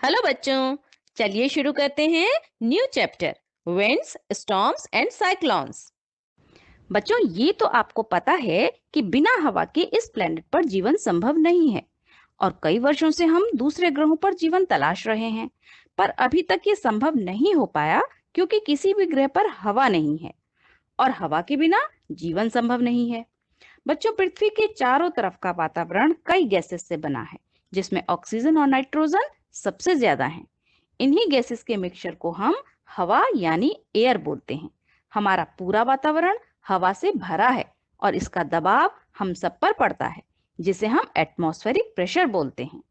Hello बच्चों। चलिए शुरू करते हैं new chapter winds storms and cyclones. बच्चों, ये तो आपको पता है कि बिना हवा के इस प्लेनेट पर जीवन संभव नहीं है और कई वर्षों से हम दूसरे ग्रहों पर जीवन तलाश रहे हैं, पर अभी तक ये संभव नहीं हो पाया क्योंकि किसी भी ग्रह पर हवा नहीं है और हवा के बिना जीवन संभव नहीं है। बच्चों, पृथ्वी के चारों तरफ का वातावरण कई गैसेस से बना है, जिसमें ऑक्सीजन और नाइट्रोजन सबसे ज्यादा हैं। इन्हीं गैसेस के मिक्सचर को हम हवा यानी एयर बोलते हैं। हमारा पूरा वातावरण हवा से भरा है और इसका दबाव हम सब पर पड़ता है, जिसे हम एटमॉस्फेरिक प्रेशर बोलते हैं।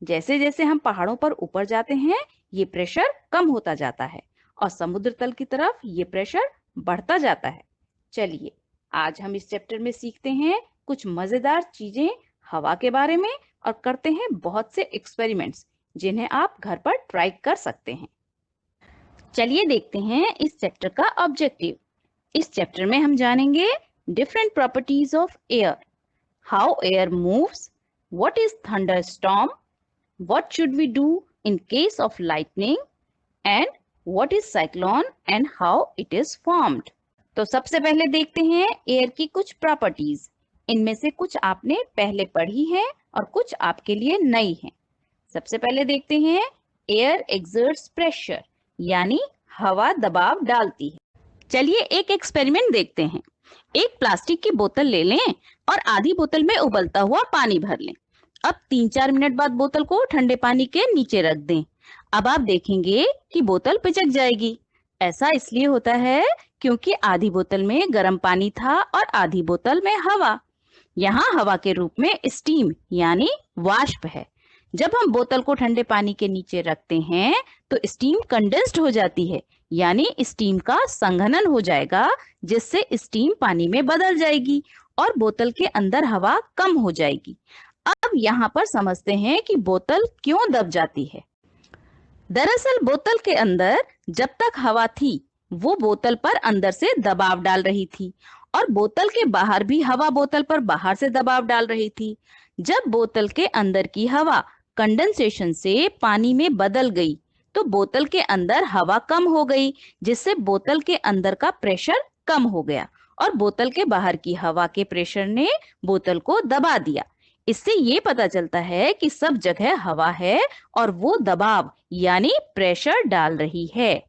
जैसे जैसे हम पहाड़ों पर ऊपर जाते हैं, ये प्रेशर कम होता जाता है और समुद्र तल की तरफ ये प्रेशर बढ़ता जाता है। चलिए, आज हम इस चैप्टर में सीखते हैं कुछ मजेदार चीजें हवा के बारे में और करते हैं बहुत से एक्सपेरिमेंट्स जिन्हें आप घर पर ट्राई कर सकते हैं। चलिए देखते हैं इस चैप्टर का ऑब्जेक्टिव। इस चैप्टर में हम जानेंगे different properties of air, how air moves, what is thunderstorm, what should we do in case of lightning and what is cyclone and how it is formed. तो सबसे पहले देखते हैं एयर की कुछ प्रॉपर्टीज। इनमें से कुछ आपने पहले पढ़ी है और कुछ आपके लिए नई है। सबसे पहले देखते हैं एयर एक्सर्ट्स प्रेशर, यानी हवा दबाव डालती है। चलिए एक एक्सपेरिमेंट देखते हैं। एक प्लास्टिक की बोतल ले लें और आधी बोतल में उबलता हुआ पानी भर लें। अब 3-4 मिनट बाद बोतल को ठंडे पानी के नीचे रख दें। अब आप देखेंगे कि बोतल पिचक जाएगी। ऐसा इसलिए होता है क्योंकि आधी बोतल में गर्म पानी था और आधी बोतल में हवा। यहाँ हवा के रूप में स्टीम यानी वाष्प है। जब हम बोतल को ठंडे पानी के नीचे रखते हैं तो स्टीम कंडेंस्ड हो जाती है, यानी स्टीम का संघनन हो जाएगा, जिससे स्टीम पानी में बदल जाएगी और बोतल के अंदर हवा कम हो जाएगी। अब यहाँ पर समझते हैं कि बोतल क्यों दब जाती है। दरअसल बोतल के अंदर जब तक हवा थी, वो बोतल पर अंदर से दबाव डाल रही थी और बोतल के बाहर भी हवा बोतल पर बाहर से दबाव डाल रही थी। जब बोतल के अंदर की हवा कंडेंसेशन से पानी में बदल गई तो बोतल के अंदर हवा कम हो गई, जिससे बोतल के अंदर का प्रेशर कम हो गया और बोतल के बाहर की हवा के प्रेशर ने बोतल को दबा दिया। इससे ये पता चलता है कि सब जगह हवा है और वो दबाव यानी प्रेशर डाल रही है।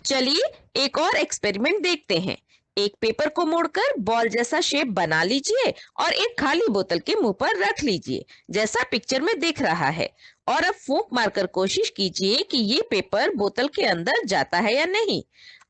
चलिए एक और एक्सपेरिमेंट देखते हैं। एक पेपर को मोड़कर बॉल जैसा शेप बना लीजिए और एक खाली बोतल के मुंह पर रख लीजिए, जैसा पिक्चर में दिख रहा है। और अब फूंक मारकर कोशिश कीजिए कि ये पेपर बोतल के अंदर जाता है या नहीं।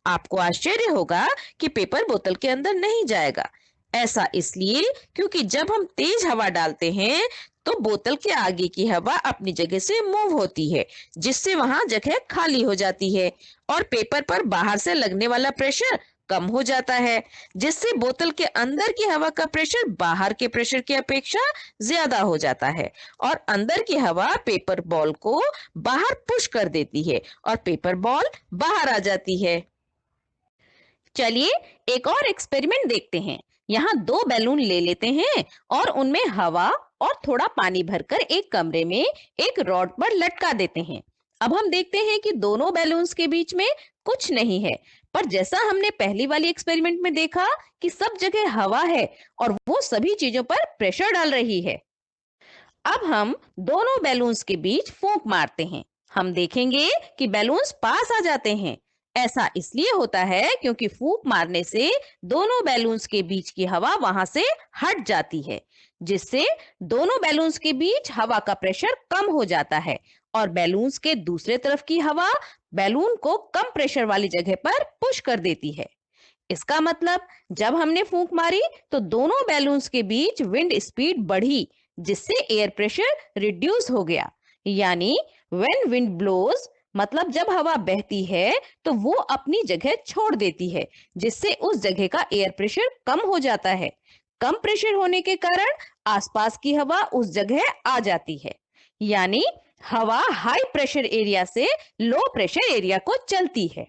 आपको आश्चर्य होगा कि पेपर बोतल के अंदर नहीं जाएगा। ऐसा इसलिए क्योंकि जब हम तेज हवा डालते हैं तो बोतल के आगे की हवा अपनी जगह से मूव होती है, जिससे वहां जगह खाली हो जाती है और पेपर पर बाहर से लगने वाला प्रेशर कम हो जाता है, जिससे बोतल के अंदर की हवा का प्रेशर बाहर के प्रेशर की अपेक्षा ज्यादा हो जाता है और अंदर की हवा पेपर बॉल को बाहर पुश कर देती है और पेपर बॉल बाहर आ जाती है। चलिए एक और एक्सपेरिमेंट देखते हैं। यहाँ दो बैलून ले लेते हैं और उनमें हवा और थोड़ा पानी भरकर एक कमरे में एक रॉड पर लटका देते हैं। अब हम देखते हैं कि दोनों बैलून्स के बीच में कुछ नहीं है, पर जैसा हमने पहली वाली एक्सपेरिमेंट में देखा कि सब जगह हवा है और वो सभी चीजों पर प्रेशर डाल रही है। अब हम दोनों बैलून्स के बीच फूंक मारते हैं। हम देखेंगे कि बैलून्स पास आ जाते हैं। ऐसा इसलिए होता है क्योंकि फूंक मारने से दोनों बैलून्स के बीच की हवा वहां से हट जाती है, जिससे दोनों बैलून्स के बीच हवा का प्रेशर कम हो जाता है और बैलून्स के दूसरे तरफ की हवा बैलून को कम प्रेशर वाली जगह पर पुश कर देती है। इसका मतलब जब हमने फूंक मारी तो दोनों बैलून्स के बीच विंड स्पीड बढ़ी, जिससे एयर प्रेशर रिड्यूस हो गया। यानी व्हेन विंड ब्लोज, मतलब जब हवा बहती है तो वो अपनी जगह छोड़ देती है, जिससे उस जगह का एयर प्रेशर कम हो जाता है। कम प्रेशर होने के कारण आसपास की हवा उस जगह आ जाती है। यानी हवा हाई प्रेशर एरिया से लो प्रेशर एरिया को चलती है।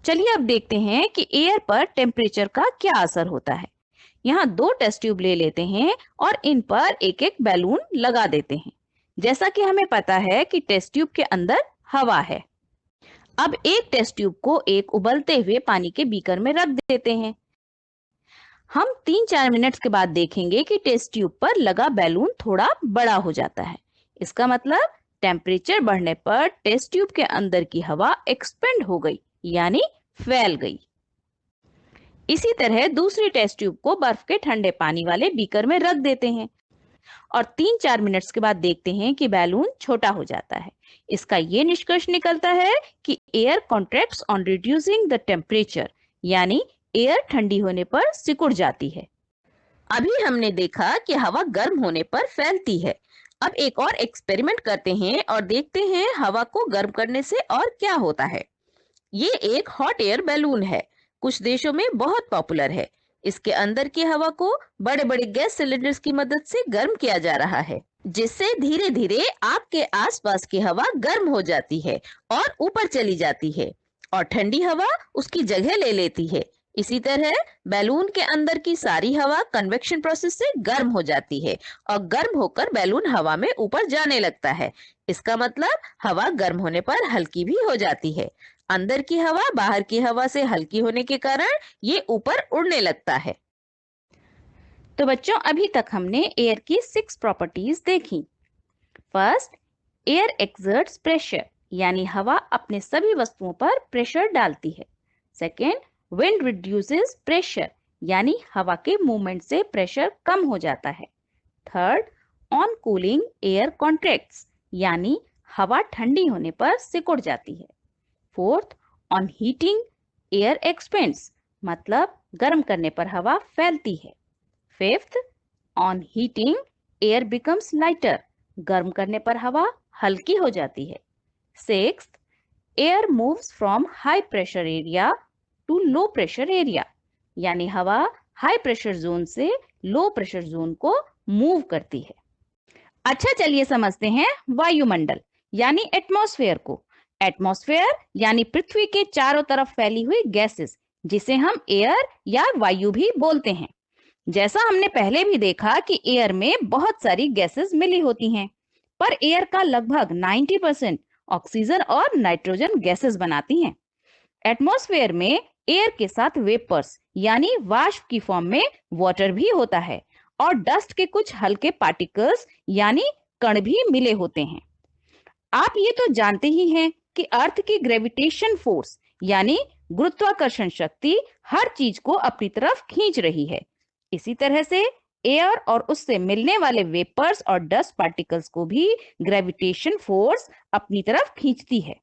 चलिए अब देखते हैं कि एयर पर टेम्परेचर का क्या असर होता है। यहाँ दो टेस्ट ट्यूब ले लेते हैं और इन पर एक एक बैलून लगा देते हैं। जैसा कि हमें पता है कि टेस्ट ट्यूब के अंदर हवा है। अब एक टेस्ट ट्यूब को एक उबलते हुए पानी के बीकर में रख देते हैं। हम 3-4 मिनट्स के बाद देखेंगे कि टेस्ट ट्यूब पर लगा बैलून थोड़ा बड़ा हो जाता है। इसका मतलब टेम्परेचर बढ़ने पर टेस्ट ट्यूब के अंदर की हवा एक्सपेंड हो गई, यानी फैल गई। इसी तरह दूसरी टेस्ट ट्यूब को बर्फ के ठंडे पानी वाले बीकर में रख देते हैं और 3-4 मिनट्स के बाद देखते हैं कि बैलून छोटा हो जाता है। इसका ये निष्कर्ष निकलता है कि air contracts on reducing the temperature, यानी एयर ठंडी होने पर सिकुड़ जाती है। अभी हमने देखा कि हवा गर्म होने पर फैलती है। अब एक और एक्सपेरिमेंट करते हैं और देखते हैं हवा को गर्म करने से और क्या होता है। ये एक हॉट एयर बैलून है। कुछ देशों में बहुत पॉपुलर है। इसके अंदर की हवा को बड़े बड़े गैस सिलेंडर्स की मदद से गर्म किया जा रहा है, जिससे धीरे धीरे आपके आसपास की हवा गर्म हो जाती है और ऊपर चली जाती है और ठंडी हवा उसकी जगह ले लेती है। इसी तरह बैलून के अंदर की सारी हवा कन्वेक्शन प्रोसेस से गर्म हो जाती है और गर्म होकर बैलून हवा में ऊपर जाने लगता है। इसका मतलब हवा गर्म होने पर हल्की भी हो जाती है। अंदर की हवा बाहर की हवा से हल्की होने के कारण ये ऊपर उड़ने लगता है। तो बच्चों, अभी तक हमने एयर की 6 प्रॉपर्टीज देखी। फर्स्ट, एयर एक्सर्ट्स प्रेशर, यानी हवा अपने सभी वस्तुओं पर प्रेशर डालती है। सेकेंड, विंड रिड्यूसेस प्रेशर, यानी हवा के मूवमेंट से प्रेशर कम हो जाता है। Third, on cooling air contracts, यानी हवा ठंडी होने पर सिकुड़ जाती है। Fourth, on heating air expands, मतलब गर्म करने पर हवा फैलती है। Fifth, on heating air becomes lighter, गर्म करने पर हवा हल्की हो जाती है। Sixth, air moves from high pressure area to low pressure area, यानी हवा हाई प्रेशर जोन से लो प्रेशर जोन को मूव करती है। अच्छा, चलिए समझते हैं वायुमंडल यानी एटमॉस्फेयर को। एटमॉस्फेयर यानी पृथ्वी के चारों तरफ फैली हुई गैसेस, जिसे हम एयर या वायु भी बोलते हैं। जैसा हमने पहले भी देखा कि एयर में बहुत सारी गैसेस मिली होती हैं, पर एयर का लगभग 90% ऑक्सीजन और नाइट्रोजन गैसेस बनाती हैं। एटमॉस्फेयर में एयर के साथ वेपर्स यानी वाष्प की फॉर्म में वाटर भी होता है और डस्ट के कुछ हल्के पार्टिकल्स यानी कण भी मिले होते हैं। आप ये तो जानते ही हैं कि अर्थ की ग्रेविटेशन फोर्स यानी गुरुत्वाकर्षण शक्ति हर चीज को अपनी तरफ खींच रही है। इसी तरह से एयर और उससे मिलने वाले वेपर्स और डस्ट पार्टिकल्स को भी ग्रेविटेशन फोर्स अपनी तरफ खींचती है,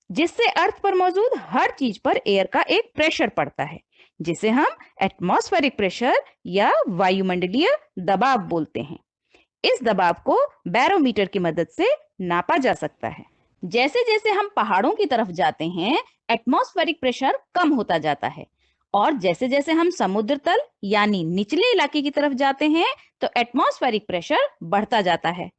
जिससे अर्थ पर मौजूद हर चीज पर एयर का एक प्रेशर पड़ता है, जिसे हम एटमॉस्फेरिक प्रेशर या वायुमंडलीय दबाव बोलते हैं। इस दबाव को बैरोमीटर की मदद से नापा जा सकता है। जैसे जैसे हम पहाड़ों की तरफ जाते हैं, एटमॉस्फेरिक प्रेशर कम होता जाता है और जैसे जैसे हम समुद्र तल यानी निचले इलाके की तरफ जाते हैं, तो एटमॉस्फेरिक प्रेशर बढ़ता जाता है।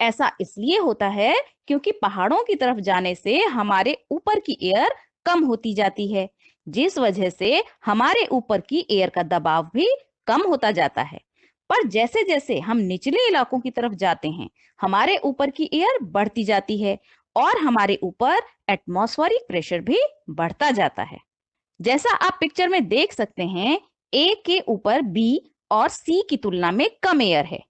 ऐसा इसलिए होता है क्योंकि पहाड़ों की तरफ जाने से हमारे ऊपर की एयर कम होती जाती है, जिस वजह से हमारे ऊपर की एयर का दबाव भी कम होता जाता है। पर जैसे जैसे हम निचले इलाकों की तरफ जाते हैं, हमारे ऊपर की एयर बढ़ती जाती है और हमारे ऊपर एटमॉस्फेरिक प्रेशर भी बढ़ता जाता है। जैसा आप पिक्चर में देख सकते हैं, ए के ऊपर बी और सी की तुलना में कम एयर है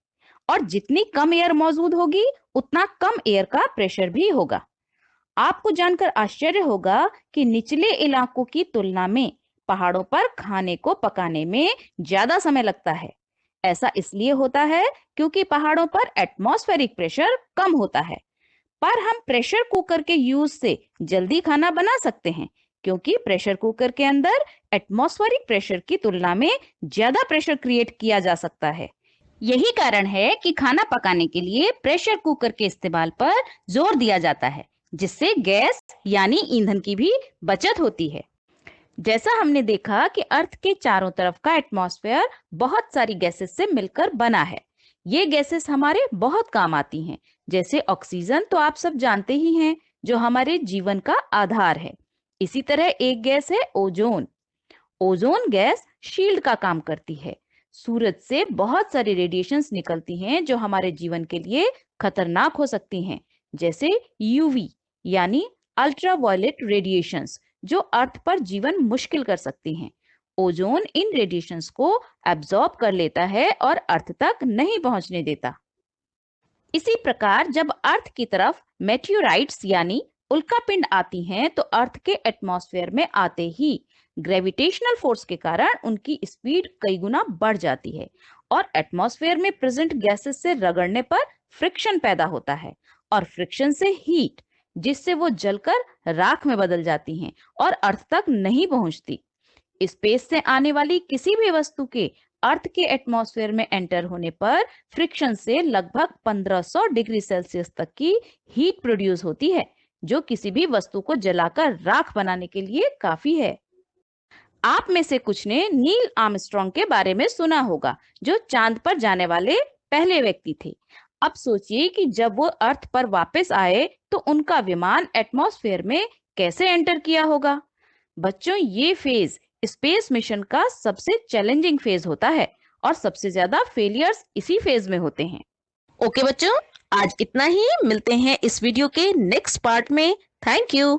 और जितनी कम एयर मौजूद होगी उतना कम एयर का प्रेशर भी होगा। आपको जानकर आश्चर्य होगा कि निचले इलाकों की तुलना में पहाड़ों पर खाने को पकाने में ज्यादा समय लगता है। ऐसा इसलिए होता है क्योंकि पहाड़ों पर एटमॉस्फेरिक प्रेशर कम होता है, पर हम प्रेशर कुकर के यूज से जल्दी खाना बना सकते हैं क्योंकि प्रेशर कुकर के अंदर एटमॉस्फेरिक प्रेशर की तुलना में ज्यादा प्रेशर क्रिएट किया जा सकता है। यही कारण है कि खाना पकाने के लिए प्रेशर कुकर के इस्तेमाल पर जोर दिया जाता है, जिससे गैस यानी ईंधन की भी बचत होती है। जैसा हमने देखा कि अर्थ के चारों तरफ का एटमॉस्फेयर बहुत सारी गैसेस से मिलकर बना है। ये गैसेस हमारे बहुत काम आती हैं। जैसे ऑक्सीजन तो आप सब जानते ही हैं, जो हमारे जीवन का आधार है। इसी तरह एक गैस है ओजोन। ओजोन गैस शील्ड का काम करती है, सूरज से बहुत सारी रेडिएशंस निकलती हैं जो हमारे जीवन के लिए खतरनाक हो सकती हैं, जैसे यूवी यानी अल्ट्रावायलेट रेडिएशंस, जो अर्थ पर जीवन मुश्किल कर सकती हैं। ओजोन इन रेडिएशंस को एब्जॉर्ब कर लेता है और अर्थ तक नहीं पहुंचने देता। इसी प्रकार जब अर्थ की तरफ मेटियोराइट्स यानी उल्कापिंड आती हैं तो अर्थ के एटमॉस्फेयर में आते ही ग्रेविटेशनल फोर्स के कारण उनकी स्पीड कई गुना बढ़ जाती है और एटमॉस्फेयर में प्रेजेंट गैसेस से रगड़ने पर फ्रिक्शन पैदा होता है और फ्रिक्शन से हीट, जिससे वो जलकर राख में बदल जाती हैं और अर्थ तक नहीं पहुंचती। स्पेस से आने वाली किसी भी वस्तु के अर्थ के एटमॉस्फेयर में एंटर होने पर फ्रिक्शन से लगभग 1500 डिग्री सेल्सियस तक की हीट प्रोड्यूस होती है, जो किसी भी वस्तु को जलाकर राख बनाने के लिए काफी है। आप में से कुछ ने नील आर्मस्ट्रॉन्ग के बारे में सुना होगा, जो चांद पर जाने वाले पहले व्यक्ति थे। अब सोचिए कि जब वो अर्थ पर वापस आए तो उनका विमान एटमॉस्फेयर में कैसे एंटर किया होगा। बच्चों, ये फेज स्पेस मिशन का सबसे चैलेंजिंग फेज होता है और सबसे ज्यादा फेलियर्स इसी फेज में होते हैं। ओके बच्चों, आज इतना ही। मिलते हैं इस वीडियो के नेक्स्ट पार्ट में। Thank you.